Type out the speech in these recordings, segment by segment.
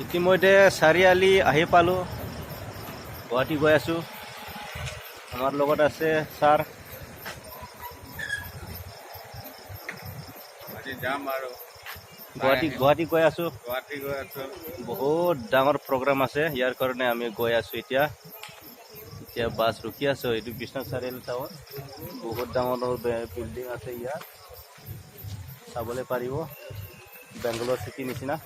ইতিমধ্যে চাৰিআলি আহি পালোঁ, গুৱাহাটী গৈ আছোঁ। আমাৰ লগত আছে ছাৰ। যাম আৰু গুৱাহাটী গৈ আছোঁ। বহুত ডাঙৰ প্ৰগ্ৰাম আছে, ইয়াৰ কাৰণে আমি গৈ আছোঁ। এতিয়া বাছ ৰখি আছোঁ। এইটো বিশ্বনাথ চাৰিআলি টাউন, বহুত ডাঙৰ বিল্ডিং আছে ইয়াত, চাবলৈ পাৰিব। বেংগলোৰ চিটি নিচিনা।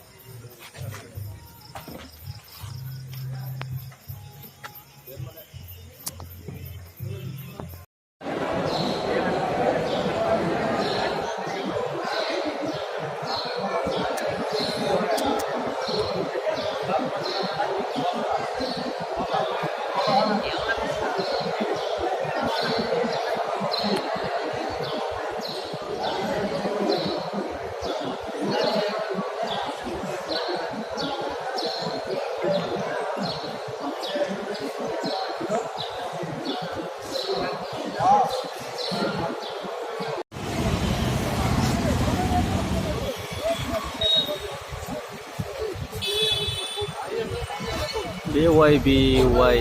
BYBY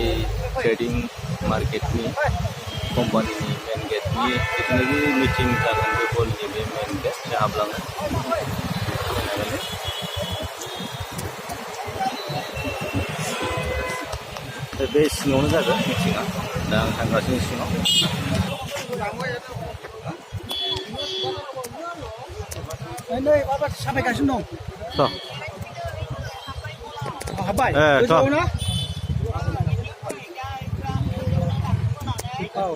ट्रेडिंग मार्केटनि कम्पानिनि मेन गेटनि जितुनोखि मिटिं जागोन बे हलनि बे मेन गेट हाबलाङो। बे सिङावनो जागोन मिटिङा। दा आं थांगासिनो सिङाव। साफायगासिनो दं। हाबबाय गोजौआव ना? औ।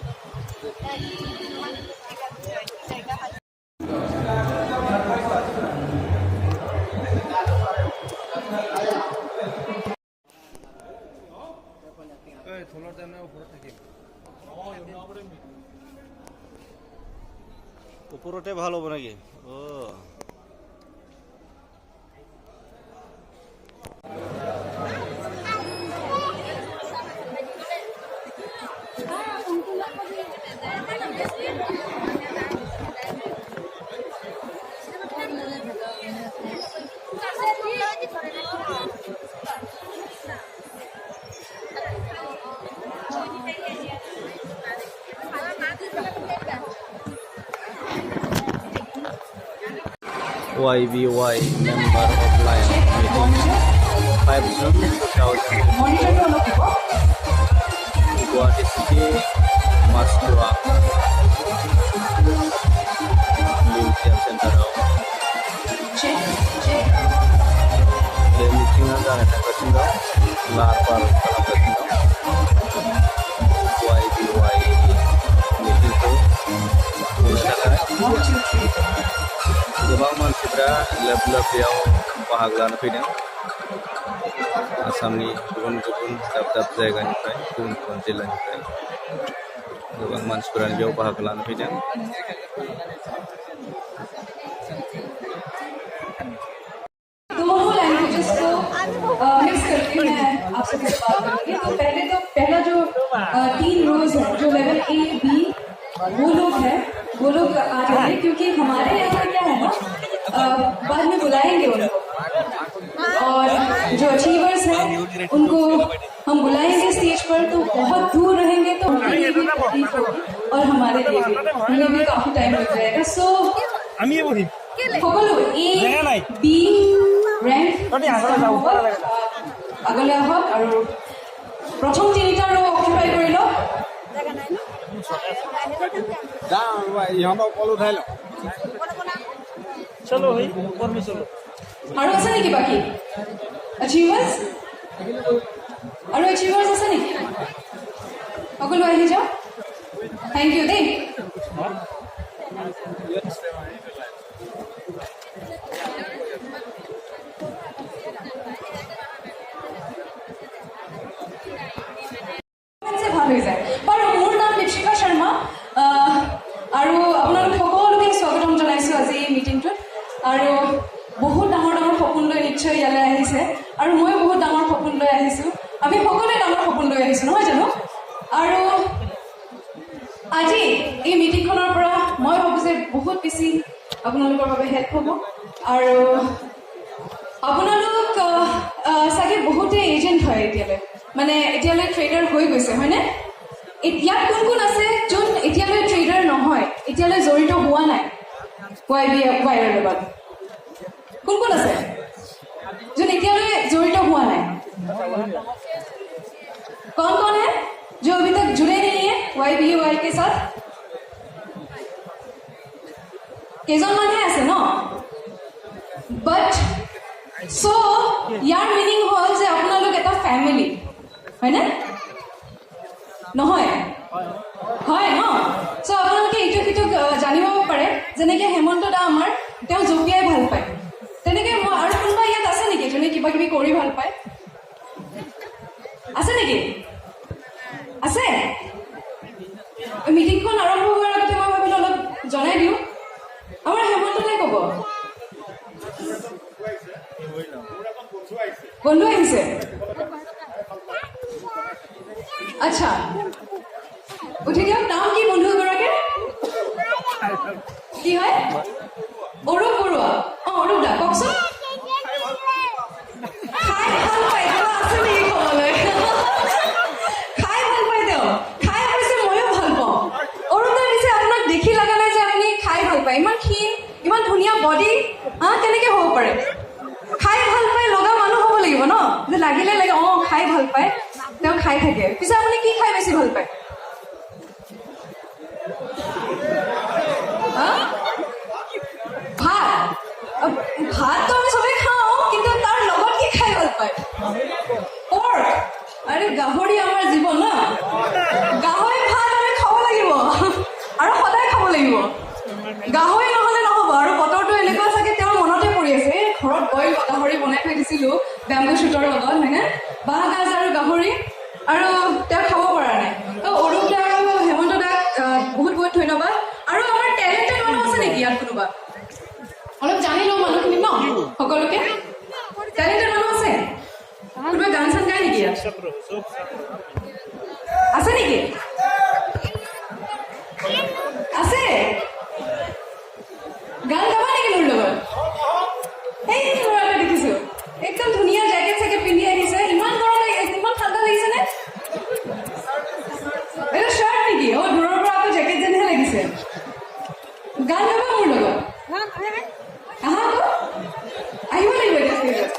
ওপৰতে ভাল হ'ব নেকি? YBY member of line meeting 5 June 2000 Guwahati City Mastua Museum Center the meeting जाने थांगासिनो लाहार फाहार खालामगासिनो YBY meetingखौ खुंनो थाखाय गोबां मानसिफ्रा लोब लोब बेयाव बाहागो लानो फैदों। आसामनि गुबुन गुबुन दाब दाब जायगानिफ्राय, गुबुन गुबुन जिल्लानिफ्राय गोबां मानसिफोरानो बेयाव बाहागो लानो फैदों। दोनों लैंग्वेजेस को मिक्स करके मैं आपसे कुछ बात करूंगी। तो पहला जो 3 रोज है, जो लेवल A, B वो लोग आ जाएंगे, क्योंकि हमारे यहाँ क्या है ना, बाद में बुलाएंगे उनको, और जो अचीवर्स हैं उनको हम बुलाएंगे स्टेज पर, तो बहुत दूर रहेंगे तो उनके लिए भी तकलीफ होगी और हमारे लिए भी, उन्हें भी काफी टाइम लग जाएगा। सो সকলো A, B ৰেংক আগলৈ আহক আৰু প্ৰথম 3টা ৰ অকুপাই কৰি লওক। আৰু আছে নেকি বাকী achievers? আৰু achievers আছে নেকি? সকলো আহি যাওক। থেংক ইউ দেই। ভাল হৈ যায়। বাৰু মোৰ নাম দীপশিখা শৰ্মা আৰু আপোনালোক সকলোকে স্বাগতম জনাইছোঁ আজি এই মিটিংটোত। আৰু বহুত ডাঙৰ ডাঙৰ সপোন লৈ নিশ্চয় ইয়ালৈ আহিছে, আৰু মই বহুত ডাঙৰ সপোন লৈ আহিছোঁ। আমি সকলোৱে ডাঙৰ সপোন লৈ আহিছোঁ, নহয় জানো? আৰু আজি এই মিটিংখনৰ পৰা মই ভাবোঁ যে বহুত বেছি আপোনালোকৰ বাবে হেল্প হ'ব। আৰু আপোনালোক বহুতে এজেণ্ট হয় এতিয়ালৈ, মানে এতিয়ালৈ ট্ৰেডাৰ হৈ গৈছে, হয়নে? ইয়াত কোন কোন আছে যোন এতিয়ালৈ ট্ৰেডাৰ নহয়, এতিয়ালৈ জড়িত হোৱা নাই YBYৰ লগত? কোন কোন আছে যোন এতিয়ালৈ জড়িত হোৱা নাই? कौन कौन है जो अभी तक जुड़े नहीं है YBY के साथ? কেইজনমানহে আছে ন? বাট সো ইয়াৰ মিনিং হ'ল যে আপোনালোক এটা ফেমিলি, হয়নে? নহয়? হয় ন? সো আপোনালোকে ইটো সিটো জানিব পাৰে, যেনেকে হেমন্ত দা আমাৰ, তেওঁ জঁপিয়াই ভাল পায়, তেনেকে আৰু কোনোবা ইয়াত আছে নেকি যোনে কিবা কিবি কৰি ভাল পায়? আছে নেকি? আছে? মিটিংখন আৰম্ভ হোৱাৰ আগতে মই ভাবিলো অলপ জনাই দিওঁ। আমাৰ হেমন্তলৈ ক'ব। বন্ধু আহিছে? আচ্ছা, উঠি দিয়ক। নাম কি বন্ধু এগৰাকীৰ? কি হয়? অৰূপ বৰুৱা। অৰূপ দা কওকচোন। খাই ভাল পায়, কিবা আছে নেকি ক'বলৈ? খাই ভাল পায় তেওঁ, খাই অৱশ্যে ময়ো ভাল পাওঁ। অৰূপ দা পিছে আপোনাক দেখি লগা নাই যে আপুনি খাই ভাল পায়? ইমান ক্ষীণ, ইমান ধুনীয়া বডি, কেনেকে হ'ব পাৰে? খাই ভাল পাই লগা মানুহ হ'ব লাগিব ন, যে লাগিলে লাগে খাই ভাল পায়, তেওঁ খাই থাকে। পিছে আপুনি কি খাই বেছি ভাল পায়? ভাত? ভাতটো আমি চবেই খাওঁ, কিন্তু তাৰ লগত কি খাই ভাল পায়? পৰ্ক? আৰে গাহৰি আমাৰ জীৱন ন, গাহৰি ভাত আমি খাব লাগিব আৰু সদায় খাব লাগিব। গাহৰি নহলে নহব। আৰু বতৰটো এনেকুৱা চাগে তেওঁৰ মনতে পৰি আছে, ঘৰত বইল গাহৰি বনাই থৈ দিছিলো বেম্বু শ্বুটৰ লগত, হয়নে? বাঁহগাজ আৰু গাহৰি, আৰু তেওঁ খাব পৰা নাই। তো অৰূপ দা আৰু হেমন্ত দাক বহুত বহুত ধন্যবাদ। আৰু আমাৰ টেলেণ্টেড মানুহ আছে নেকি ইয়াত কোনোবা? অলপ জানি লওঁ মানুহখিনি ন, সকলোকে। টেলেণ্টেড মানুহ আছে? কোনোবা গান চান গায় নেকি ইয়াত? আছে নেকি? আছে? গান গাবা নেকি মোৰ লগত? এই ল'ৰা এটা দেখিছো, একদম ধুনীয়া জেকেট চেকেট পিন্ধি আহিছে। ইমান গৰম লাগিছে, ইমান ঠাণ্ডা লাগিছে নে? এইটো শ্বাৰ্ট নেকি? দূৰৰ পৰা আকৌ জেকেট যেনহে লাগিছে। গান গাবা মোৰ লগত? আহা আকৌ, আহিব লাগিব এতিয়া ষ্টেজত।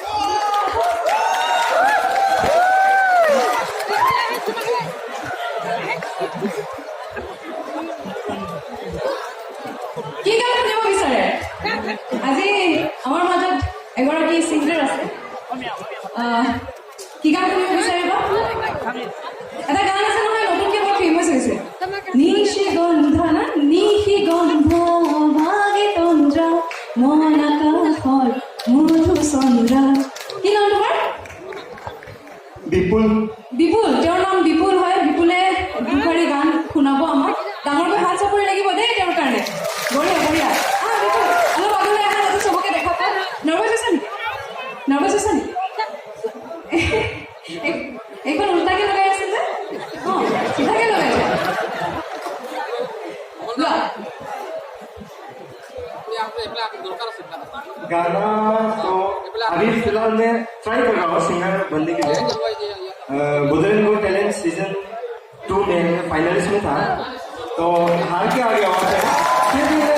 কি গান শুনিব বিচাৰে? আজি আমাৰ মাজত এগৰাকী ছিংগাৰ আছে, কি গান শুনিব বিচাৰিব? এটা গান আছে নহয়, নতুনকে বহুত ফেমাছ হৈছে, নিশি গন্ধ না, নিশি গন্ধ ভাগে তন্দ্ৰা মন আকাশৰ মধু চন্দ্ৰা। কি নাম তোমাৰ? বিপুল। বিপুল, তেওঁৰ নাম বিপুল হয়। বিপুলে দুবাৰী গান শুনাব আমাক। ডাঙৰকৈ হাত চাপৰি লাগিব দেই তেওঁৰ কাৰণে। বঢ়িয়া বঢ়িয়া। বিপুল অলপ আগলৈ আহা, যাতে চবকে দেখা পায়। নাৰ্ভাছ হৈছে নেকি? নাৰ্ভাছ হৈছে নেকি? এইখন উল্টাকে লগাই আছে যে, চিধাকে লগাইছে। गाना तो अभी फिलहाल मैं ट्राई कर रहा हूँ सिंगर बनने के लिए। बुधन को टैलेंट सीजन 2 में फाइनलिस्ट में था, तो हार के आ गया वहाँ से। फिर भी मैं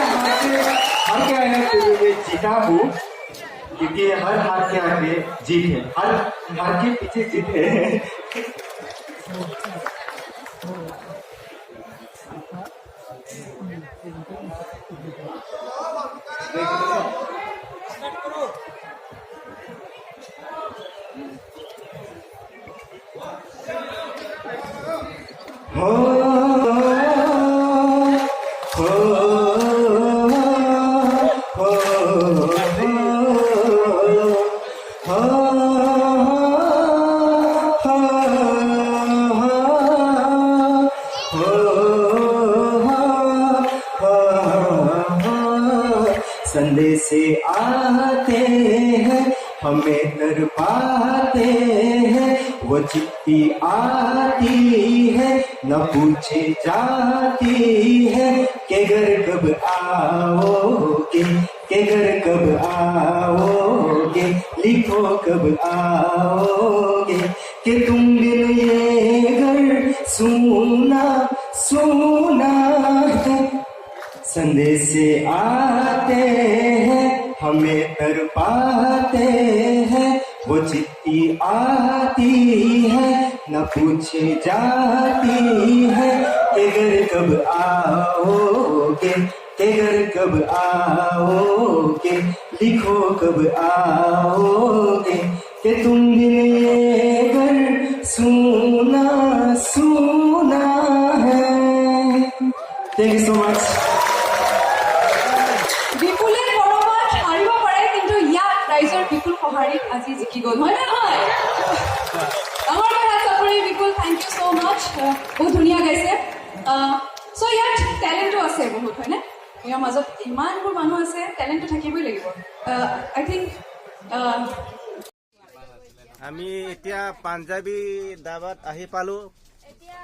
हार के आया, फिर मैं जीता हूँ, क्योंकि हर हार के आगे जीत है, हर हार के पीछे जीत है। हो हो हो संदेश आते हैं हमें तर पाते हैं, वो चिट्ठी आती है न पूछे जाती है, के घर कब आओगे, के घर कब आओगे, लिखो कब आओगे, कि तुम बिन ये घर सूना सूना है। संदेश आते हैं हमें तड़पाते हैं, वो चिट्ठी आती है न पूछे जाती है, के घर कब आओगे, के घर कब आओगे, लिखो कब आओगे, कि तुम बिन ये घर सूना सूना है। Thank you so much. বিপুলে কৰবাত হাৰিব পাৰে, কিন্তু ইয়াত ৰাইজৰ বিপুল সঁহাৰিত আজি জিকি গ'ল, হয় নে নহয়? ডাঙৰ কথা চাপৰি বিপুল, থেংক ইউ ছ' মাছ। বহুত ধুনীয়া গাইছে। চ' ইয়াত টেলেণ্টো আছে বহুত, হয়নে? ইয়াৰ মাজত ইমানবোৰ মানুহ আছে, টেলেণ্টটো থাকিবই লাগিব। আই থিংক আমি এতিয়া পাঞ্জাবী ধাবাত আহি পালো। এতিয়া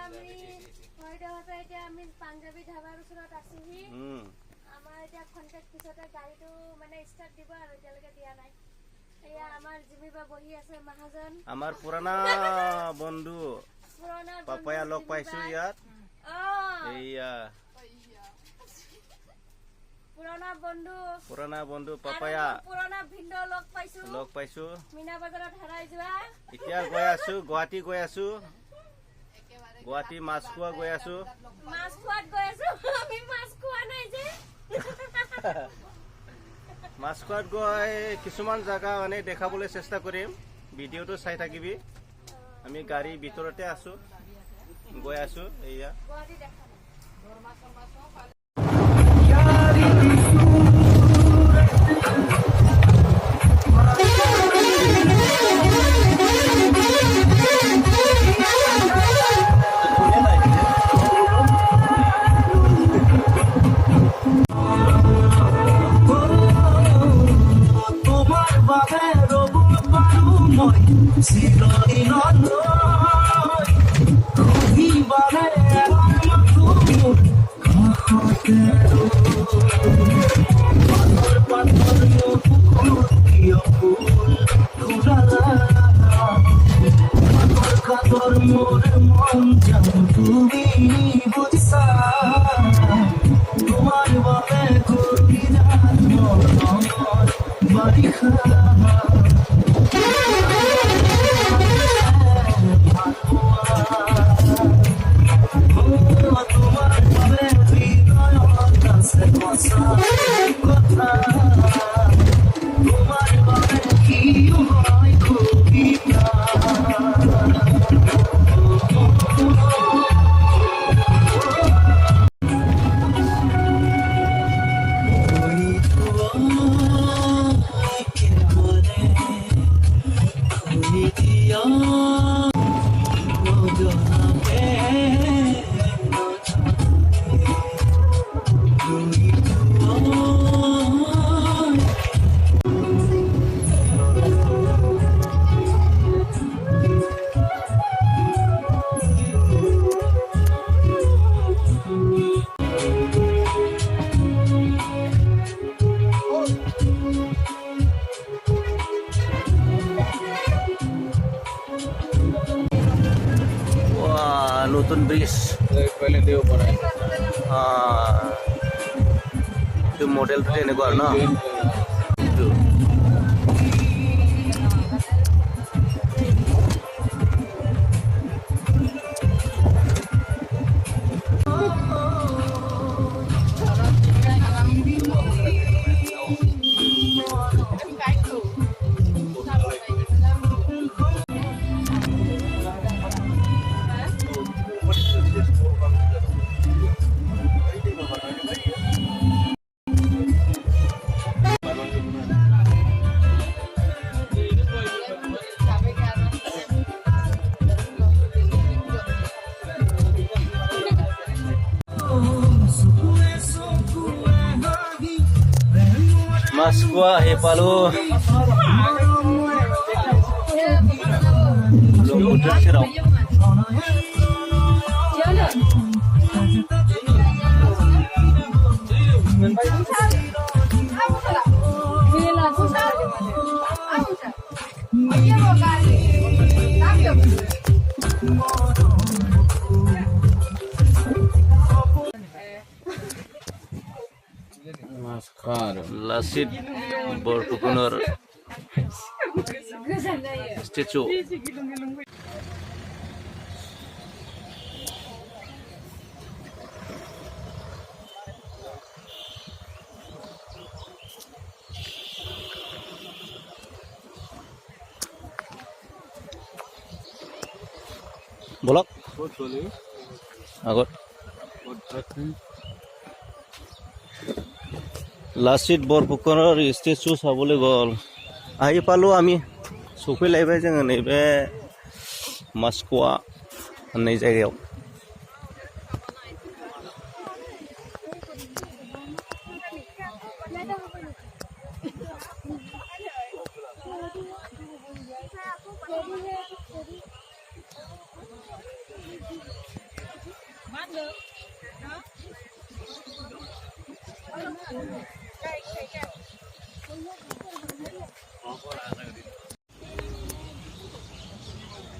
আমি পাঞ্জাবী ধাবাৰ ওচৰত আছোহি। আমাৰ এতিয়া খন্তেক পিছতে গাড়ীটো মানে ষ্টাৰ্ট দিব আৰু এতিয়ালৈকে দিয়া নাই। এয়া আমাৰ জিমিবা বহি আছে মহাজন, আমাৰ পুৰণা বন্ধু পাপায়া লগ পাইছো ইয়াত। এইয়া পুৰণা বন্ধু পাপায়া পুৰণা ভিন্দ লগ পাইছো মিনা বজাৰত হেৰাই যোৱা। এতিয়া গৈ আছো গুৱাহাটী, গৈ আছো গুৱাহাটী মাছখোৱা গৈ আছো। মাছ খোৱাত গৈ আছো, আমি মাছ খোৱা নাই যে। মাছখোৱাত গৈ কিছুমান জাগা মানে দেখাবলৈ চেষ্টা কৰিম, ভিডিঅ'টো চাই থাকিবি। আমি গাড়ীৰ ভিতৰতে আছো, গৈ আছো। এয়া গুৱাহাটী দেখা নতুন ব্ৰিজ মডেলটো এনেকুৱা ন। Maskwa Hepalo Lumputan Sirau Lachit বৰফুকনৰ ষ্টেচু। বলক আগত লাচিত বৰফুকনৰ ষ্টেচু চাবলৈ গ'ল। আহি পালোঁ আমি, सफैलायबाय जोङो नैबे मास्क'वा होननाय जायगायाव।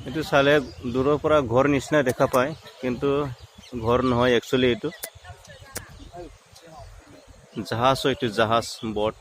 এইটো চালে দূৰৰ পৰা ঘৰ নিচিনা দেখা পায়, কিন্তু ঘৰ নহয় একচুৱেলি এইটো জাহাজ হয়, এইটো জাহাজ বট।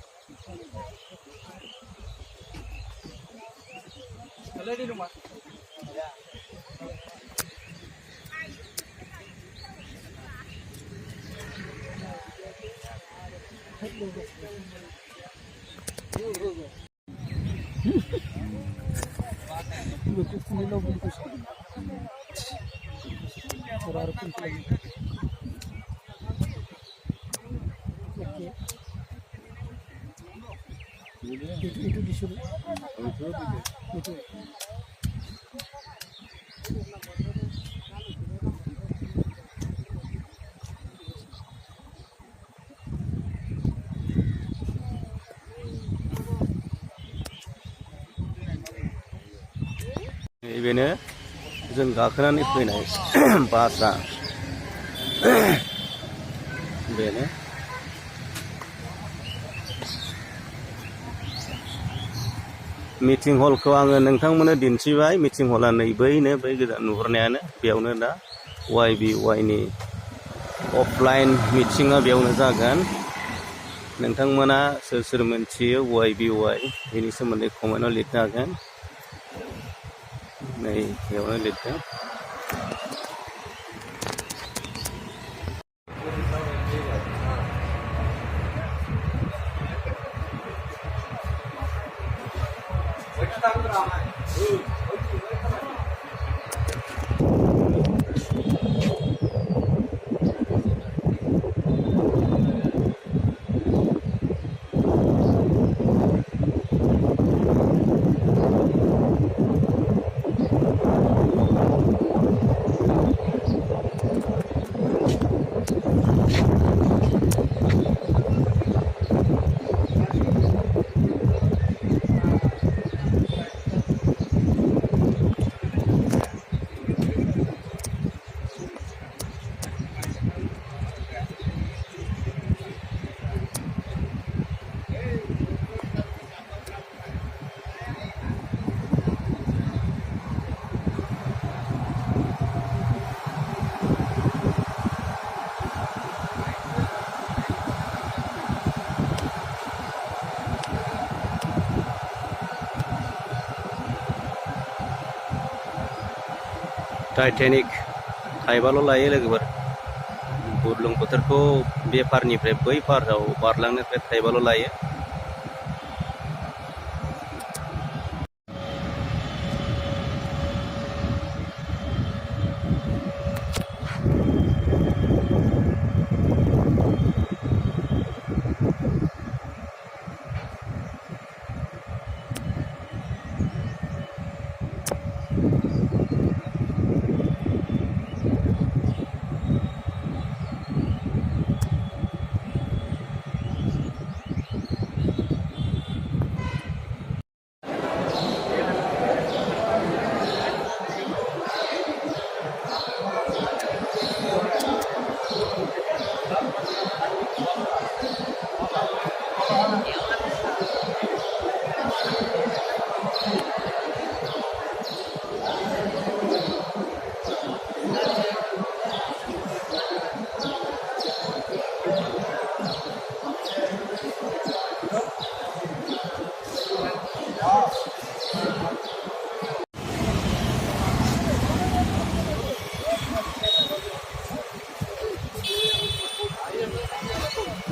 बेनो जों गाखोनानै फैनाय बासआ बेनो। मिटिं हलखौ आङो नोंथांमोननो दिन्थिबाय। मिटिं हला नै बैनो, बै गोजान नुहुरनायानो बेयावनो दा YBY नि अफलाइन मिटिङा बेयावनो जागोन। नोंथांमोना सोर सोर मोनथियो YBY बेनि सोमोन्दै कमेन्टआव लिरनो हागोन। नै बेयावनो लिरदों। टाइटेनिक थाइबाल' लायो लोगोफोर। बुरलुंबुथुरखौ बे पारनिफ्राय बै पाराव बारलांनो थाखाय थाइबाल' लायो।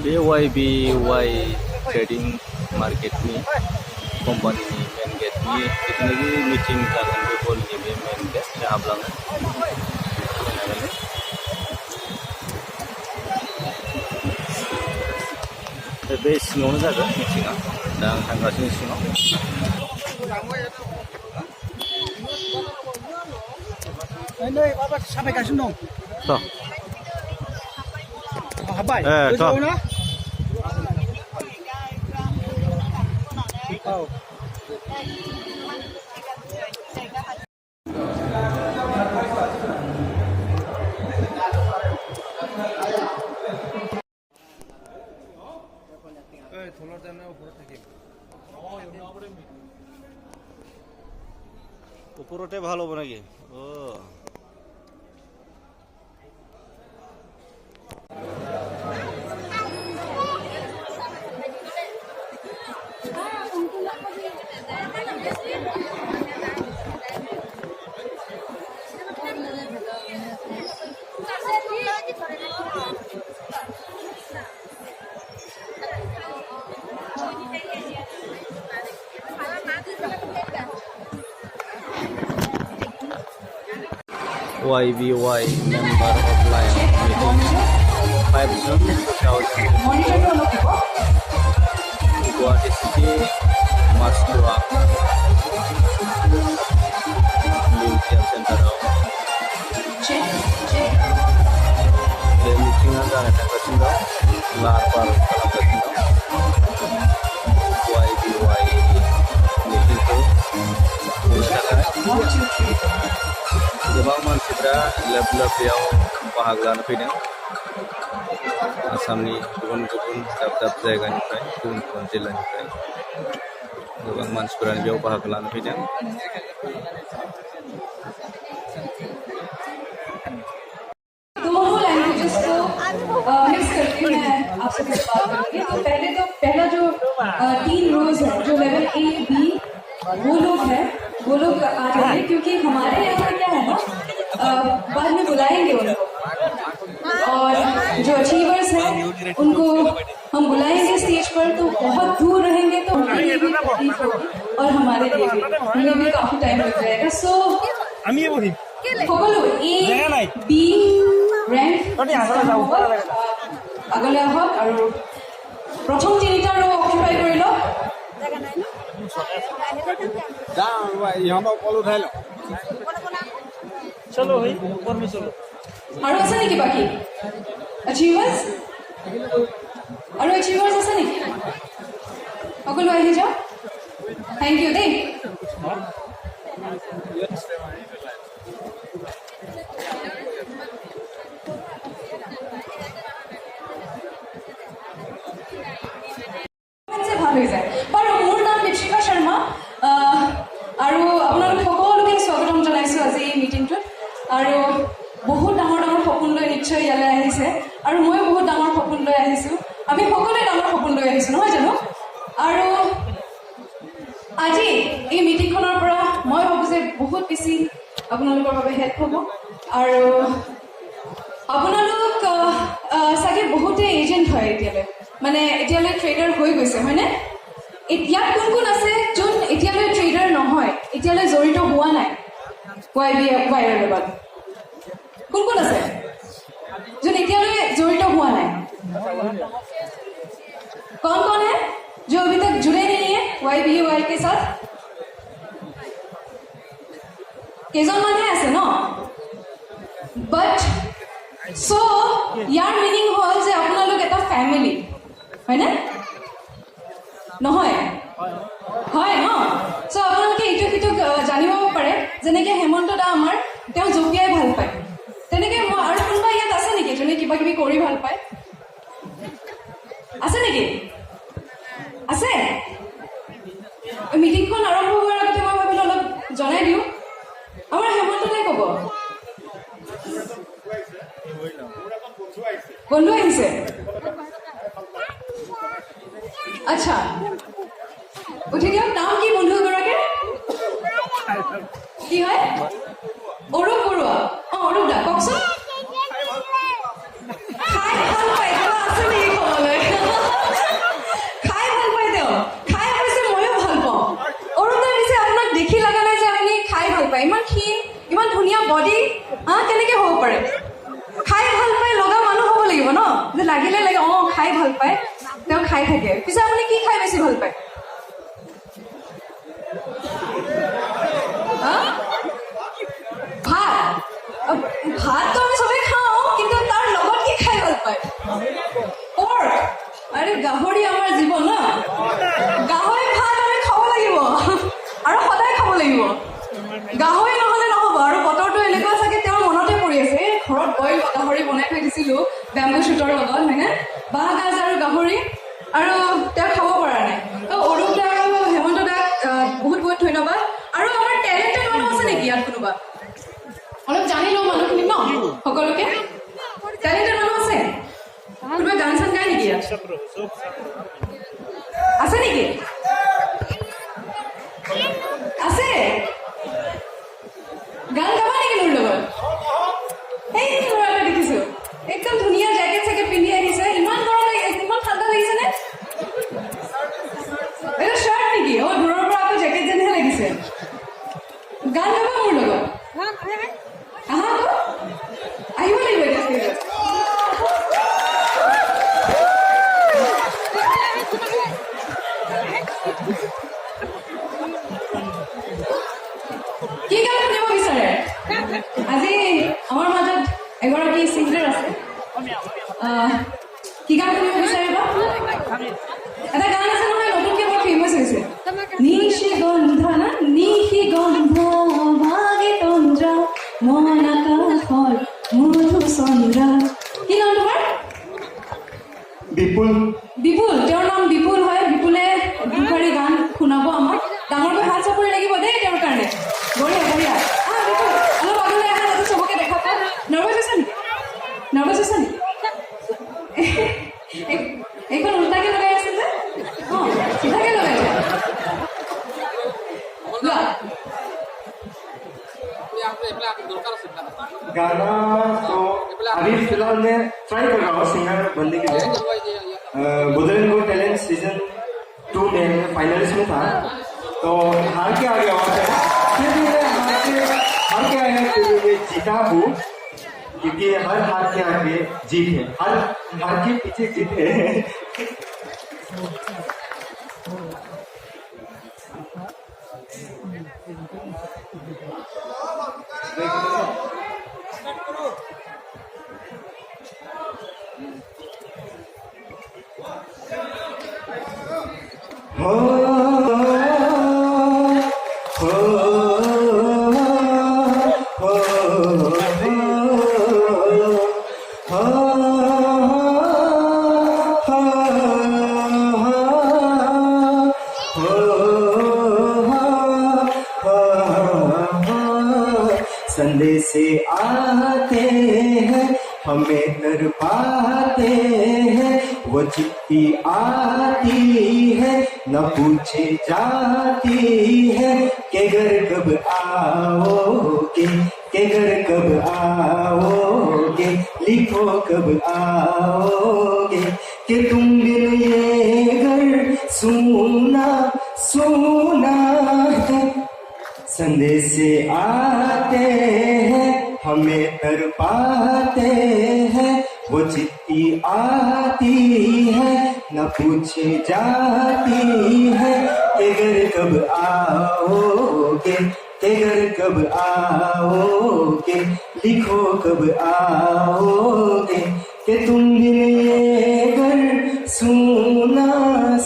बे YBY ट्रेडिं मार्केटनि कम्पानिनि मेन गेटनि जिथुनाखि मिटिं जागोन बे हलनि बे मेन गेट हाबलाङो बे सिङावनो जागोन मिटिङा दा आं थांगासिनो सिङाव साफायगासिनो थ' दं हाब्बाय थ' ওপৰতে ভাল হ'ব নেকি YBY member of Lion meeting 5 June 2000 Guwahati City Mastua Museum Center the meeting जानो थांगासिनो दं लाहार फाहार खालामगासिनो दं YBY meetingखौ खुंनो थाखाय गोबां मानसिफ्रा लोब लोब बेयाव बाहागो लानो फैदों आसामनि गुबुन गुबुन दाब दाब जायगानिफ्राय गुबुन गुबुन जिल्लानिफ्राय गोबां मानसिफोरानो बेयाव बाहागो लानो फैदों दोनों लैंग्वेजेस को मिक्स करके मैं आपसे कुछ बात करूंगी तो पहला जो 3 रोज है जो लेवल A B वो लोग आ जाएंगे क्योंकि हमारे यहाँ क्या है ना बाद में बुलाएंगे उनको और जो अचीवर्स हैं उनको हम बुलाएंगे स्टेज पर तो बहुत दूर रहेंगे तो उनके लिए भी तकलीफ होगी और हमारे लिए भी उन्हें भी काफी टाइम लग जाएगा सो সকলো A B ৰেংক আগলৈ আহক আৰু প্ৰথম 3টা ৰ অকুপাই কৰি লওক चलो भाई ऊपर में चलो আৰু আছে নেকি বাকি अचीवर्स আৰু अचीवर्स আছে নেকি সকলো আহি যাওক থ্যাংক ইউ দেই ভাল হৈ যায় বাৰু মোৰ নাম দীপশিখা শৰ্মা আৰু আপোনালোক সকলোকে স্বাগতম জনাইছোঁ আজি এই মিটিংটোত আৰু বহুত ডাঙৰ ডাঙৰ সপোন লৈ নিশ্চয় ইয়ালৈ আহিছে আৰু মই বহুত ডাঙৰ সপোন লৈ আহিছোঁ আমি সকলোৱে ডাঙৰ সপোন লৈ আহিছোঁ নহয় জানো আৰু আজি এই মিটিংখনৰ পৰা মই ভাবোঁ যে বহুত বেছি আপোনালোকৰ বাবে হেল্প হ'ব আৰু আপোনালোক চাগে বহুতে এজেণ্ট হয় এতিয়ালৈ মানে এতিয়ালৈ ট্ৰেডাৰ হৈ গৈছে হয়নে ইয়াত কোন কোন আছে যোন এতিয়ালৈ ট্ৰেডাৰ নহয় এতিয়ালৈ জড়িত হোৱা নাই YBYৰ লগত কোন কোন আছে যোন এতিয়ালৈ জড়িত হোৱা নাই कौन कौन है जो अभी तक जुड़े नहीं है YBY के साथ কেইজনমানহে আছে ন বাট সো ইয়াৰ মিনিং হ'ল যে আপোনালোক এটা ফ্যামিলি হয় না নহয় হয় ন সো আপোনালোকে এইটো কিটো জানিব পাৰে যেনেকৈ হেমন্ত দা আমাৰ তেওঁ জপিয়াই ভাল পায় তেনেকৈ মই আৰু কোনোবা ইয়াত আছে নেকি যোনে কিবা কিবি কৰি ভাল পায় আছে নেকি আছে মিটিংখন আৰম্ভ হোৱাৰ আগতে মই ভাবিলোঁ অলপ জনাই দিওঁ আমাৰ হেমন্ত দাই ক'ব বন্ধু আহিছে আচ্ছা উঠি দিয়ক নাম কি বন্ধু এগৰাকীৰ কি হয় অৰূপ বৰুৱা অৰূপ দা কওকচোন খাই ভাল পায় কিবা আছে নেকি ক'বলৈ পাৰে খাই ভাল পাই লগা মানুহ হ'ব লাগিব ন যে লাগিলে লাগে খাই ভাল পায় তেওঁ খাই থাকে পিছে আপুনি কি খাই বেছি ভাল পায় ভাতটো আমি চবেই খাওঁ কিন্তু তাৰ লগত কি খাই ভাল পায় আৰে গাহৰি আমাৰ জীৱন ন গাহৰি ভাত আমি খাব লাগিব আৰু সদায় খাব লাগিব গাহৰি নহলে নহব আৰু বতৰটো এনেকুৱা চাগে তেওঁৰ মনতে পৰি আছে ঘৰত বইল গাহৰি বনাই থৈ দিছিলো বেম্বু শ্বুটৰ লগত হয়নে বাঁহ গাজ আৰু গাহৰি আৰু তেওঁ খাব পৰা নাই তো অৰূপ দা আৰু হেমন্ত দাক বহুত বহুত ধন্যবাদ আৰু আমাৰ টেলেণ্টেড মানুহ আছে নেকি ইয়াত কোনোবা অলপ জানি লওঁ মানুহখিনি ন সকলোকে টেলেণ্টেড মানুহ আছে কোনোবা গান চান গায় নেকি ইয়াত আছে নেকি আছে গান গাবা নেকি মোৰ লগত এই ল'ৰাটো দেখিছো একদম ধুনীয়া জেকেট চেকেট পিন্ধি আহিছে ইমান গৰম লাগিছে ইমান ঠাণ্ডা লাগিছে নে এইটো শ্বাৰ্ট নেকি দূৰৰ পৰা আকৌ জেকেট যেনহে লাগিছে গান গাবা মোৰ লগত আহা আকৌ আহিব লাগিব এতিয়া ষ্টেজত কি গান শুনিব বিচাৰে আজি আমাৰ মাজত এগৰাকী ছিংগাৰ আছে কি গান শুনিব বিচাৰিব এটা গান আছে নহয় নতুনকে বৰ ফেমাছ হৈছে নিশিগন্ধ না নিশিগন্ধ ভাগে তন্দ্ৰা মনাকাশৰ মধু চন্দ্ৰা কি নাম তোমাৰ বিপুল বিপুল তেওঁৰ নাম বিপুল হয় বিপুলে দুবাৰী গান শুনাব আমাক ডাঙৰকৈ হাত চাপৰি লাগিব দেই তেওঁৰ কাৰণে বঢ়িয়া বঢ়িয়া বিপুল অলপ আগলৈ আহা যাতে চবকে দেখা পায় নাৰ্ভাছ হৈছে নেকি এইখন উল্টাকে লগাই আছে যে চিধাকে লগাইছে गाना तो अभी फिलहाल मैं ट्राई कर रहा हूँ सिंगर बनने के लिए बुधरन को टैलेंट सीजन 2 में फाइनलिस्ट में था तो हार के आ गया वहाँ पे फिर भी मैं हार के आया फिर मैं जीता हूँ क्योंकि हर हार के आगे जीत है हर हार के पीछे जीत है हो हो हो संदेश आते हैं हमें तर पाते हैं वो चिट्ठी आती है न पूछे जाती है के घर कब आओगे के घर कब आओगे लिखो कब आओगे कि तुम बिन ये घर सुना सुना है संदेश आते हैं हमें तर पाते हैं वो चिट्ठी आती है न पूछे जाती है के घर कब आओगे के घर कब आओगे लिखो कब आओगे कि तुम बिन ये घर सुना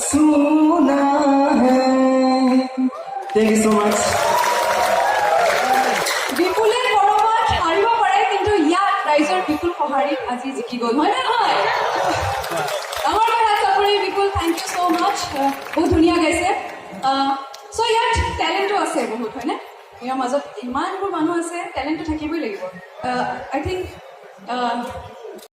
सुना है थैंक यू सो मच বিপুলে কৰবাত হাৰিব পাৰে কিন্তু ইয়াত ৰাইজৰ বিপুল সঁহাৰিত আজি জিকি গ'ল হয় নে নহয় আমাৰ হাত চাপৰি বিপুল থেংক ইউ ছ' মাছ বহুত ধুনীয়া গাইছে চ' ইয়াত টেলেণ্টো আছে বহুত হয়নে ইয়াৰ মাজত ইমানবোৰ মানুহ আছে টেলেণ্টটো থাকিবই লাগিব আই থিংক